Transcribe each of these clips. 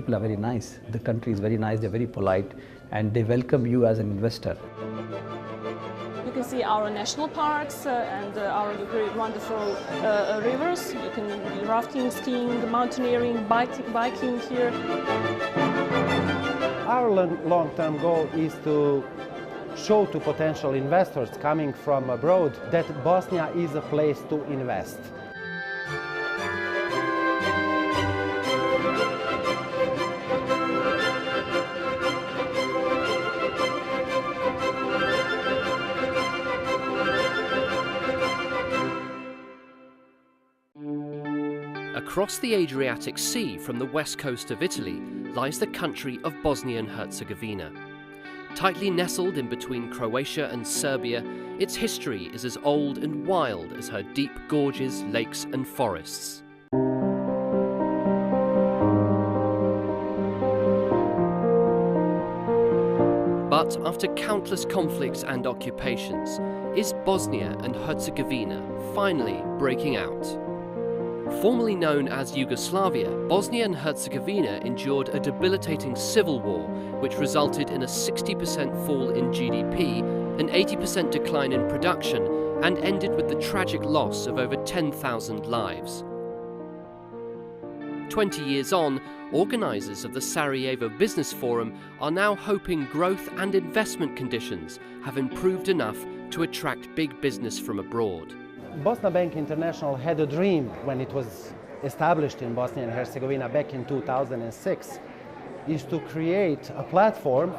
people are very nice. The country is very nice, they're very polite, and they welcome you as an investor. You can see our national parks and our very wonderful rivers. You can do rafting, skiing, mountaineering, biking here. Our long-term goal is to show to potential investors coming from abroad that Bosnia is a place to invest. Across the Adriatic Sea from the west coast of Italy lies the country of Bosnia and Herzegovina. Tightly nestled in between Croatia and Serbia, its history is as old and wild as her deep gorges, lakes and forests. But after countless conflicts and occupations, is Bosnia and Herzegovina finally breaking out? Formerly known as Yugoslavia, Bosnia and Herzegovina endured a debilitating civil war which resulted in a 60% fall in GDP, an 80% decline in production, and ended with the tragic loss of over 10,000 lives. 20 years on, organisers of the Sarajevo Business Forum are now hoping growth and investment conditions have improved enough to attract big business from abroad. Bosna Bank International had a dream when it was established in Bosnia and Herzegovina back in 2006, is to create a platform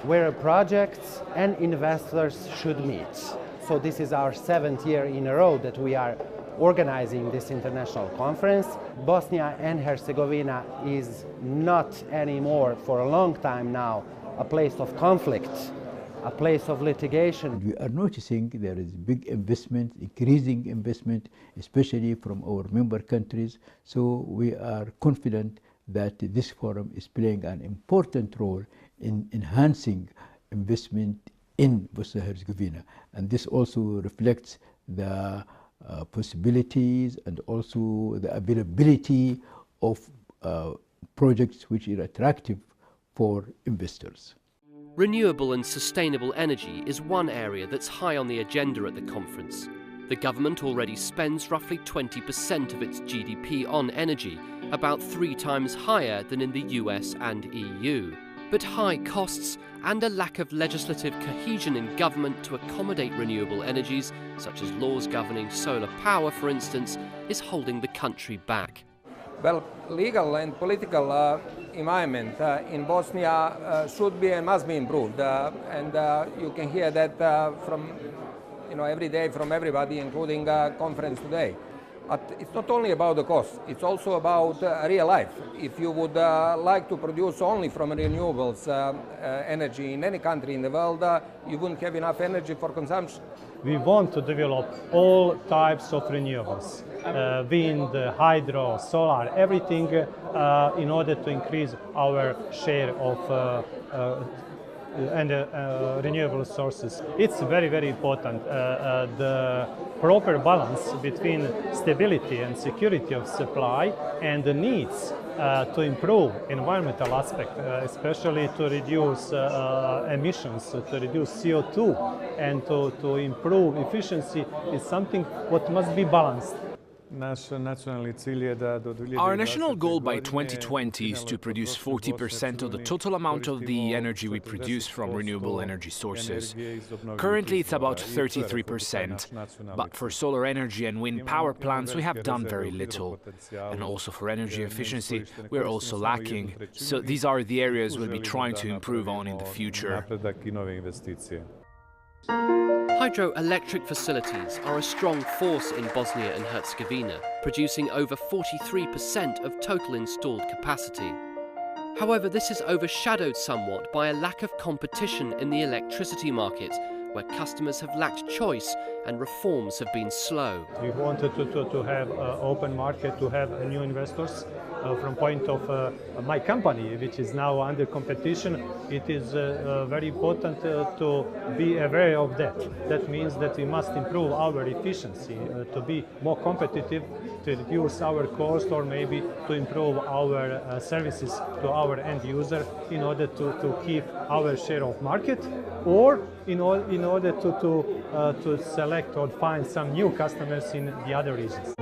where projects and investors should meet. So this is our 7th year in a row that we are organizing this international conference. Bosnia and Herzegovina is not anymore, for a long time now, a place of conflict, a place of litigation. We are noticing there is big investment, increasing investment, especially from our member countries. So we are confident that this forum is playing an important role in enhancing investment in Bosnia and Herzegovina. And this also reflects the possibilities and also the availability of projects which are attractive for investors. Renewable and sustainable energy is one area that's high on the agenda at the conference. The government already spends roughly 20% of its GDP on energy, about 3 times higher than in the US and EU. But high costs and a lack of legislative cohesion in government to accommodate renewable energies, such as laws governing solar power, for instance, is holding the country back. Well, legal and political environment in Bosnia should be and must be improved, and you can hear that from every day from everybody, including conference today. But it's not only about the cost; it's also about real life. If you would like to produce only from renewables energy in any country in the world, you wouldn't have enough energy for consumption. We want to develop all types of renewables, wind, hydro, solar, everything in order to increase our share of renewable sources. It's very, very important. The proper balance between stability and security of supply and the needs to improve environmental aspect, especially to reduce emissions, to reduce CO2 and to improve efficiency is something what must be balanced. Our national goal by 2020 is to produce 40% of the total amount of the energy we produce from renewable energy sources. Currently it's about 33%, but for solar energy and wind power plants we have done very little. And also for energy efficiency we're also lacking, so these are the areas we'll be trying to improve on in the future. Hydroelectric facilities are a strong force in Bosnia and Herzegovina, producing over 43% of total installed capacity. However, this is overshadowed somewhat by a lack of competition in the electricity market, where customers have lacked choice and reforms have been slow. We wanted to have an open market, to have new investors, from point of my company, which is now under competition, it is very important to be aware of that. That means that we must improve our efficiency to be more competitive, to reduce our cost, or maybe to improve our services to our end user in order to keep our share of market, or in order to select or find some new customers in the other regions.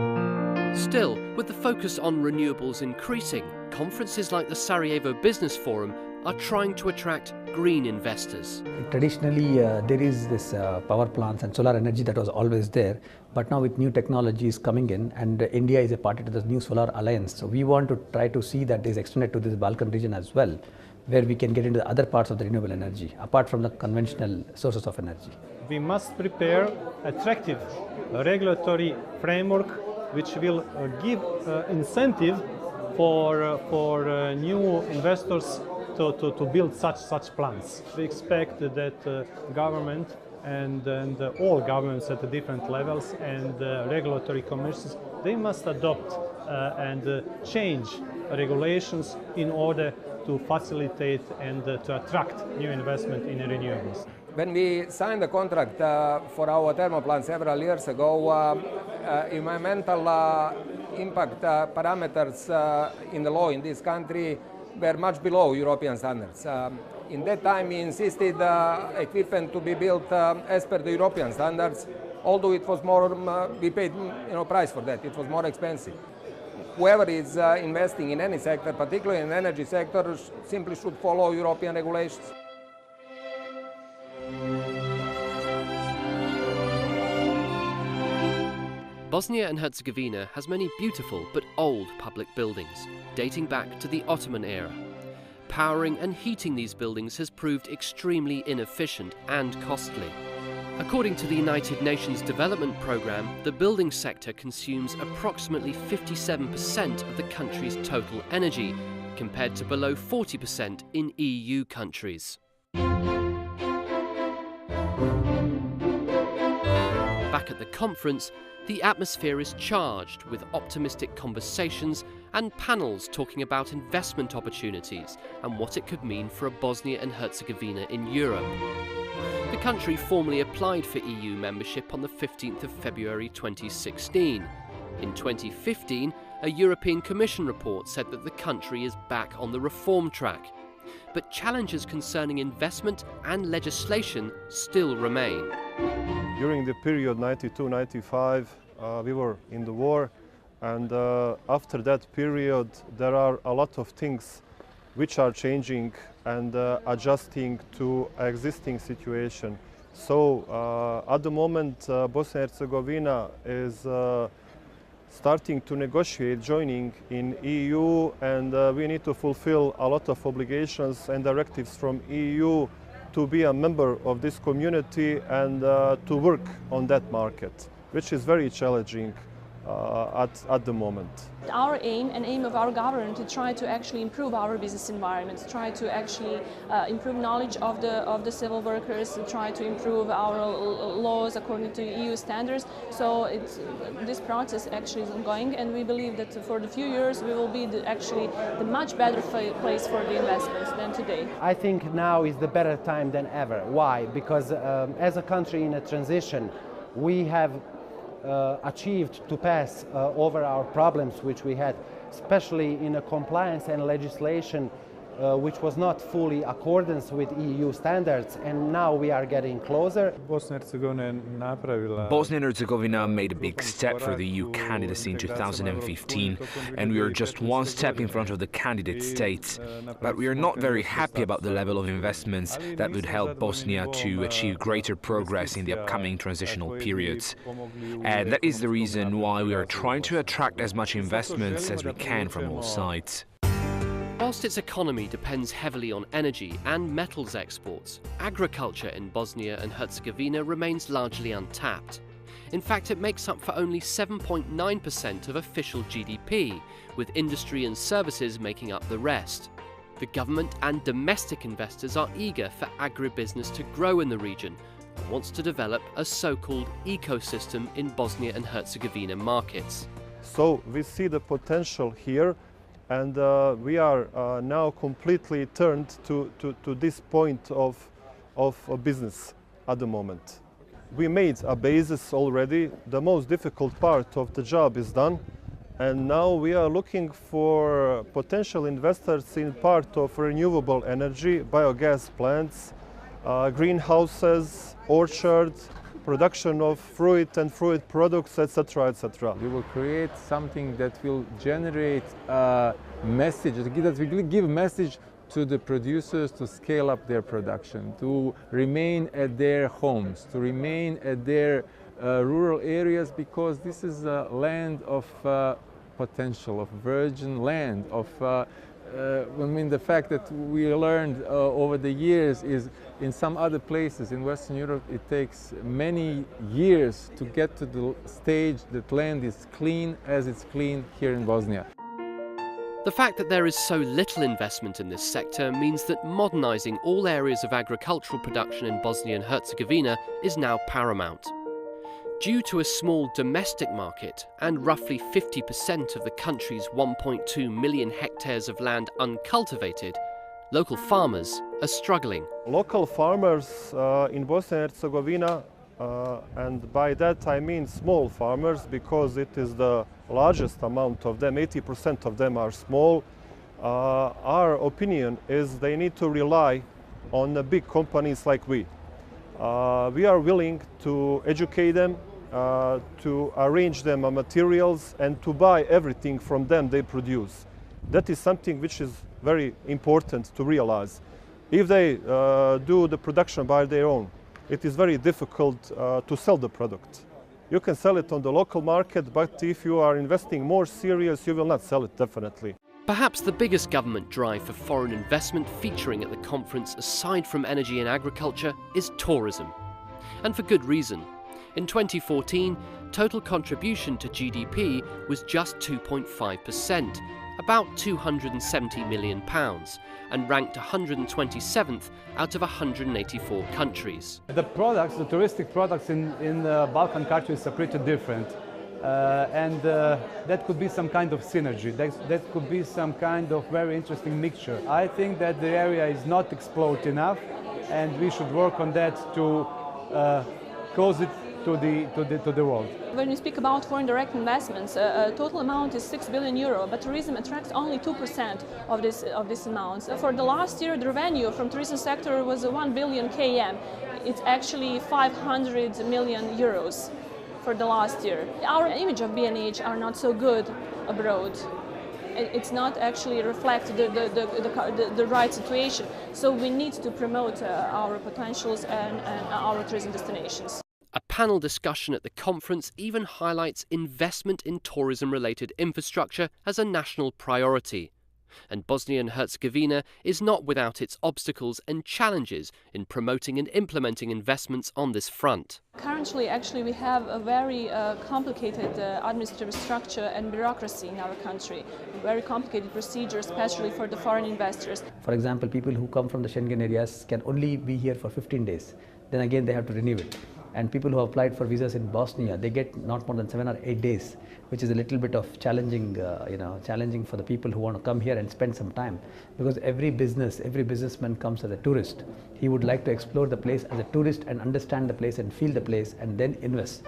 Still, with the focus on renewables increasing, conferences like the Sarajevo Business Forum are trying to attract green investors. Traditionally, there is this power plants and solar energy that was always there, but now with new technologies coming in, and India is a party to this new solar alliance. So we want to try to see that is extended to this Balkan region as well, where we can get into the other parts of the renewable energy, apart from the conventional sources of energy. We must prepare attractive regulatory framework which will give incentive for new investors to build such plants. We expect that government and all governments at the different levels and regulatory commissions, they must adopt and change regulations in order to facilitate and to attract new investment in renewables. When we signed the contract for our thermal plant several years ago, environmental impact parameters in the law in this country were much below European standards. In that time, we insisted equipment to be built as per the European standards, although it was more, we paid price for that. It was more expensive. Whoever is investing in any sector, particularly in the energy sector, simply should follow European regulations. Bosnia and Herzegovina has many beautiful but old public buildings, dating back to the Ottoman era. Powering and heating these buildings has proved extremely inefficient and costly. According to the United Nations Development Programme, the building sector consumes approximately 57% of the country's total energy, compared to below 40% in EU countries. Back at the conference, the atmosphere is charged with optimistic conversations and panels talking about investment opportunities and what it could mean for a Bosnia and Herzegovina in Europe. The country formally applied for EU membership on the 15th of February 2016. In 2015, a European Commission report said that the country is back on the reform track. But challenges concerning investment and legislation still remain. During the period 92-95, we were in the war, and after that period there are a lot of things which are changing and adjusting to existing situation. So at the moment Bosnia and Herzegovina is starting to negotiate joining in EU, and we need to fulfill a lot of obligations and directives from EU to be a member of this community and to work on that market, which is very challenging at the moment. Our aim and aim of our government to try to actually improve our business environment, try to actually improve knowledge of the civil workers, try to improve our laws according to EU standards. So this process actually is ongoing, and we believe that for the few years we will be actually the much better place for the investments than today. I think now is the better time than ever. Why? Because as a country in a transition, we have achieved to pass over our problems which we had, especially in a compliance and legislation which was not fully accordance with EU standards, and now we are getting closer. Bosnia and Herzegovina made a big step for the EU candidacy in 2015, and we are just one step in front of the candidate states. But we are not very happy about the level of investments that would help Bosnia to achieve greater progress in the upcoming transitional periods. And that is the reason why we are trying to attract as much investments as we can from all sides. Whilst its economy depends heavily on energy and metals exports, agriculture in Bosnia and Herzegovina remains largely untapped. In fact, it makes up for only 7.9% of official GDP, with industry and services making up the rest. The government and domestic investors are eager for agribusiness to grow in the region and wants to develop a so-called ecosystem in Bosnia and Herzegovina markets. So we see the potential here and we are now completely turned to this point of business at the moment. We made a basis already. The most difficult part of the job is done, and now we are looking for potential investors in part of renewable energy, biogas plants, greenhouses, orchards, production of fruit and fruit products, etc., etc. We will create something that will generate a message, that will give a message to the producers to scale up their production, to remain at their homes, to remain at their rural areas, because this is a land of potential, of virgin land, of I mean, the fact that we learned over the years is in some other places in Western Europe it takes many years to get to the stage that land is clean as it's clean here in Bosnia. The fact that there is so little investment in this sector means that modernising all areas of agricultural production in Bosnia and Herzegovina is now paramount. Due to a small domestic market and roughly 50% of the country's 1.2 million hectares of land uncultivated, local farmers are struggling. Local farmers in Bosnia and Herzegovina, and by that I mean small farmers, because it is the largest amount of them, 80% of them are small. Our opinion is they need to rely on the big companies like we. We are willing to educate them, to arrange them materials, and to buy everything from them they produce. That is something which is very important to realize. If they do the production by their own, it is very difficult to sell the product. You can sell it on the local market, but if you are investing more serious, you will not sell it, definitely. Perhaps the biggest government drive for foreign investment featuring at the conference, aside from energy and agriculture, is tourism. And for good reason. In 2014, total contribution to GDP was just 2.5%, about £270 million, and ranked 127th out of 184 countries. The products, the touristic products in Balkan countries are pretty different. And that could be some kind of synergy. That could be some kind of very interesting mixture. I think that the area is not explored enough, and we should work on that to close it to the world. When we speak about foreign direct investments, total amount is €6 billion, but tourism attracts only 2% of this amount. For the last year, the revenue from tourism sector was 1 billion km. It's actually 500 million euros for the last year. Our image of B&H are not so good abroad. It's not actually reflect the right situation. So we need to promote our potentials and our tourism destinations. A panel discussion at the conference even highlights investment in tourism-related infrastructure as a national priority. And Bosnia and Herzegovina is not without its obstacles and challenges in promoting and implementing investments on this front. Currently, actually, we have a very complicated administrative structure and bureaucracy in our country. Very complicated procedures, especially for the foreign investors. For example, people who come from the Schengen areas can only be here for 15 days. Then again, they have to renew it. And people who have applied for visas in Bosnia, they get not more than 7 or 8 days, which is a little bit of challenging, challenging for the people who want to come here and spend some time. Because every businessman comes as a tourist. He would like to explore the place as a tourist and understand the place and feel the place and then invest.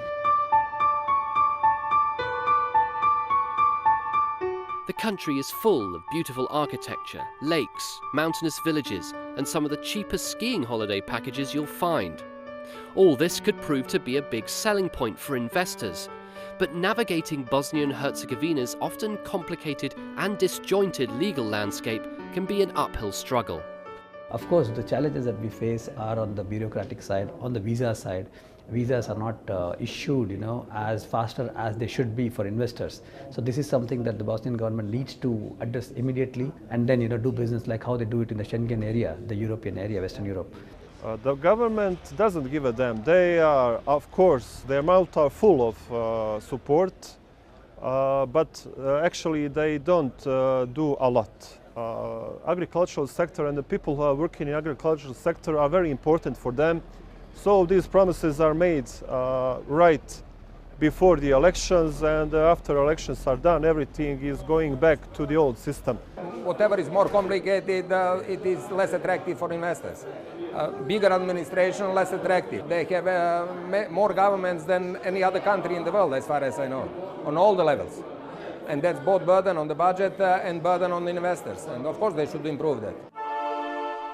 The country is full of beautiful architecture, lakes, mountainous villages, and some of the cheapest skiing holiday packages you'll find. All this could prove to be a big selling point for investors, but navigating Bosnia and Herzegovina's often complicated and disjointed legal landscape can be an uphill struggle. Of course, the challenges that we face are on the bureaucratic side, on the visa side. Visas are not issued, as faster as they should be for investors. So this is something that the Bosnian government needs to address immediately, and then do business like how they do it in the Schengen area, the European area, Western Europe. The government doesn't give a damn. They are, of course, their mouths are full of support, but actually they don't do a lot. Agricultural sector and the people who are working in agricultural sector are very important for them. So these promises are made right before the elections, and after elections are done, everything is going back to the old system. Whatever is more complicated, it is less attractive for investors. Bigger administration, less attractive. They have more governments than any other country in the world, as far as I know, on all the levels. And that's both burden on the budget and burden on the investors. And of course they should improve that.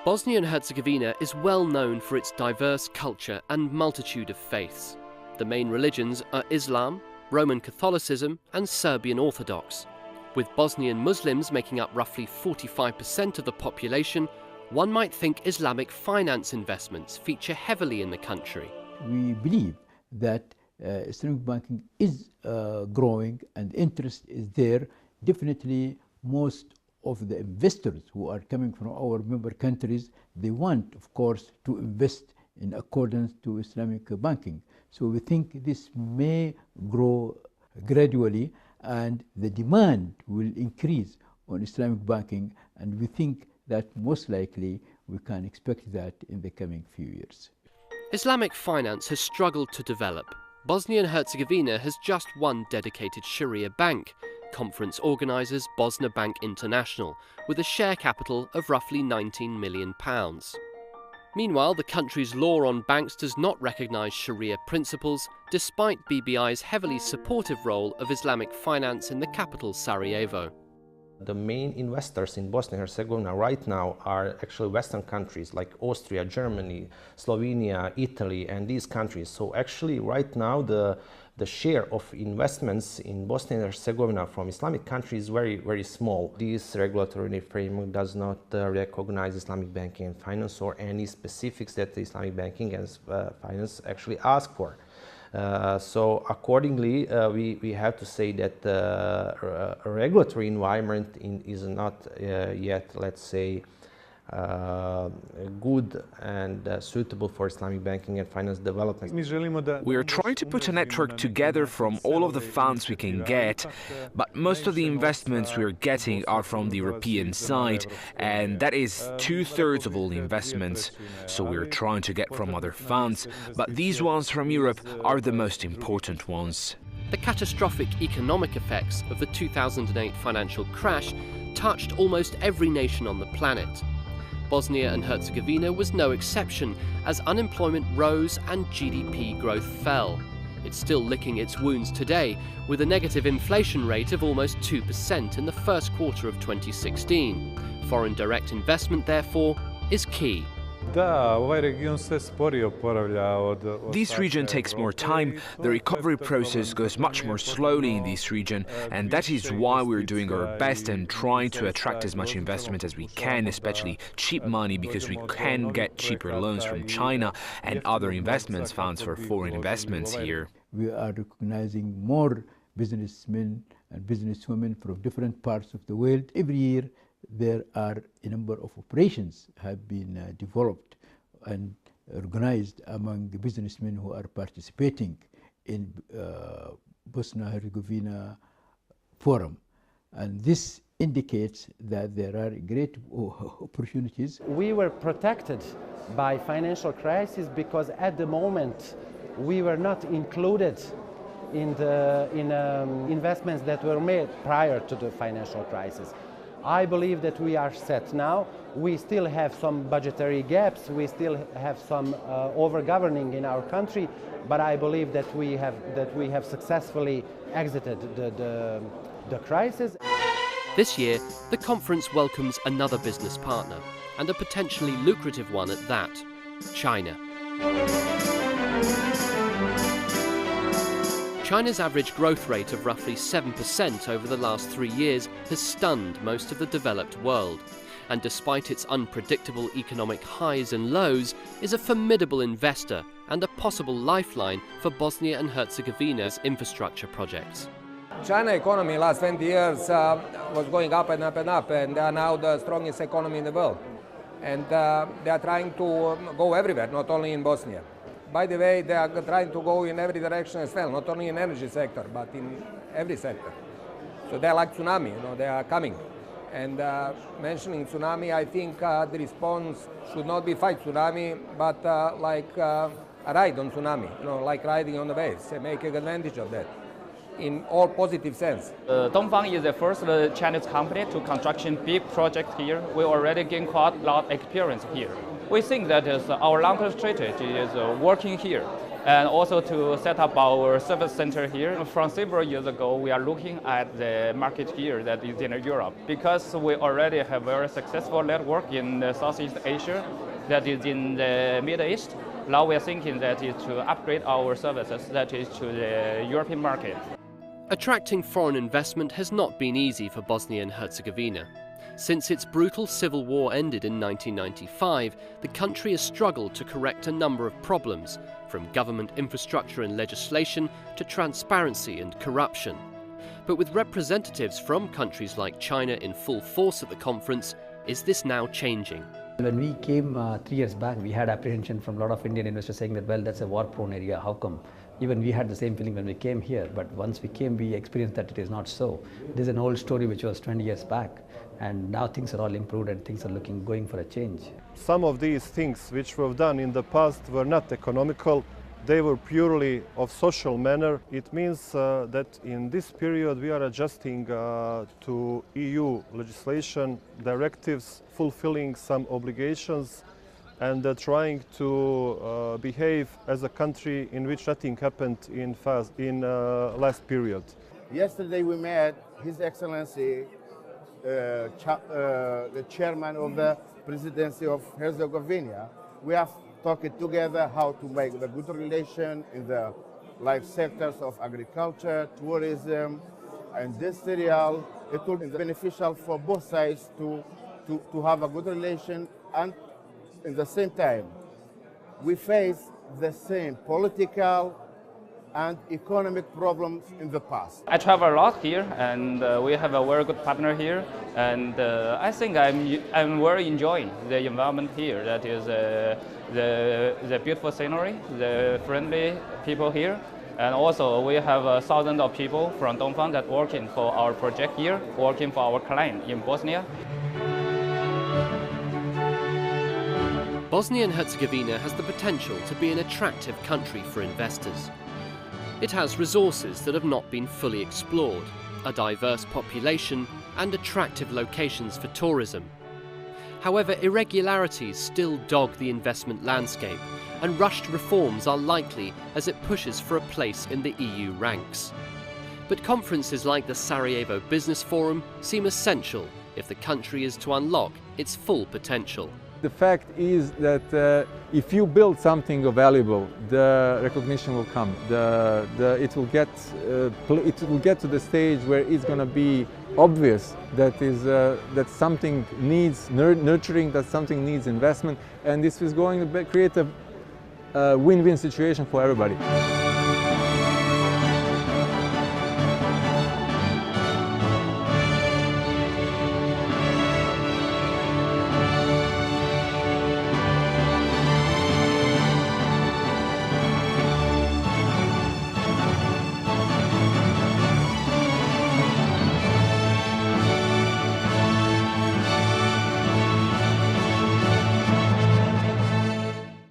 Bosnia and Herzegovina is well known for its diverse culture and multitude of faiths. The main religions are Islam, Roman Catholicism and Serbian Orthodox. With Bosnian Muslims making up roughly 45% of the population, one might think Islamic finance investments feature heavily in the country. We believe that Islamic banking is growing and interest is there. Definitely most of the investors who are coming from our member countries, they want, of course, to invest in accordance to Islamic banking. So we think this may grow gradually and the demand will increase on Islamic banking, and we think that most likely we can expect that in the coming few years. Islamic finance has struggled to develop. Bosnia and Herzegovina has just one dedicated Sharia bank, conference organisers Bosna Bank International, with a share capital of roughly £19 million. Meanwhile, the country's law on banks does not recognise Sharia principles, despite BBI's heavily supportive role of Islamic finance in the capital, Sarajevo. The main investors in Bosnia and Herzegovina right now are actually Western countries like Austria, Germany, Slovenia, Italy, and these countries. So actually right now the share of investments in Bosnia and Herzegovina from Islamic countries is very, very small. This regulatory framework does not recognize Islamic banking and finance or any specifics that the Islamic banking and finance actually ask for. So accordingly, we have to say that the regulatory environment is not yet, let's say, good and suitable for Islamic banking and finance development. We are trying to put a network together from all of the funds we can get, but most of the investments we are getting are from the European side, and that is 2/3 of all the investments. So we are trying to get from other funds, but these ones from Europe are the most important ones. The catastrophic economic effects of the 2008 financial crash touched almost every nation on the planet. Bosnia and Herzegovina was no exception, as unemployment rose and GDP growth fell. It's still licking its wounds today, with a negative inflation rate of almost 2% in the first quarter of 2016. Foreign direct investment, therefore, is key. This region takes more time, the recovery process goes much more slowly in this region, and that is why we're doing our best and trying to attract as much investment as we can, especially cheap money, because we can get cheaper loans from China and other investments funds for foreign investments here. We are recognizing more businessmen and businesswomen from different parts of the world. Every year there are a number of operations have been developed and organized among the businessmen who are participating in Bosnia-Herzegovina forum. And this indicates that there are great opportunities. We were protected by financial crisis because at the moment we were not included in investments that were made prior to the financial crisis. I believe that we are set now. We still have some budgetary gaps, we still have some over-governing in our country, but I believe that we have successfully exited the crisis. This year, the conference welcomes another business partner, and a potentially lucrative one at that: China. China's average growth rate of roughly 7% over the last 3 years has stunned most of the developed world, and despite its unpredictable economic highs and lows, is a formidable investor and a possible lifeline for Bosnia and Herzegovina's infrastructure projects. China economy last 20 years was going up and up and up, and they are now the strongest economy in the world. And they are trying to go everywhere, not only in Bosnia. By the way, they are trying to go in every direction as well, not only in energy sector, but in every sector. So they are like tsunami, they are coming. And mentioning tsunami, I think the response should not be fight tsunami, but like ride on tsunami, like riding on the waves, and make advantage of that in all positive sense. Dongfang is the first Chinese company to construction big project here. We already gain quite a lot of experience here. We think that our long-term strategy is working here, and also to set up our service center here. From several years ago, we are looking at the market here that is in Europe, because we already have very successful network in Southeast Asia, that is in the Middle East. Now we are thinking that is to upgrade our services, that is to the European market. Attracting foreign investment has not been easy for Bosnia and Herzegovina. Since its brutal civil war ended in 1995, the country has struggled to correct a number of problems, from government infrastructure and legislation to transparency and corruption. But with representatives from countries like China in full force at the conference, is this now changing? When we came 3 years back, we had apprehension from a lot of Indian investors saying that, well, that's a war-prone area, how come? Even we had the same feeling when we came here, but once we came, we experienced that it is not so. This is an old story which was 20 years back, and now things are all improved and things are going for a change. Some of these things which were done in the past were not economical. They were purely of social manner. It means that in this period we are adjusting to EU legislation, directives, fulfilling some obligations, and trying to behave as a country in which nothing happened in last period. Yesterday we met His Excellency, the chairman of the presidency of Herzegovina. We have talked together how to make the good relation in the life sectors of agriculture, tourism, industrial. It will be beneficial for both sides to have a good relation, and at the same time, we face the same political and economic problems in the past. I travel a lot here, and we have a very good partner here, and I think I'm very enjoying the environment here. That is the beautiful scenery, the friendly people here, and also we have thousands of people from Dongfang that working for our project here, working for our client in Bosnia. Bosnia and Herzegovina has the potential to be an attractive country for investors. It has resources that have not been fully explored, a diverse population and attractive locations for tourism. However, irregularities still dog the investment landscape, and rushed reforms are likely as it pushes for a place in the EU ranks. But conferences like the Sarajevo Business Forum seem essential if the country is to unlock its full potential. The fact is that if you build something valuable, the recognition will come. It will get to the stage where it's going to be obvious that something needs nurturing, that something needs investment, and this is going to create a win-win situation for everybody.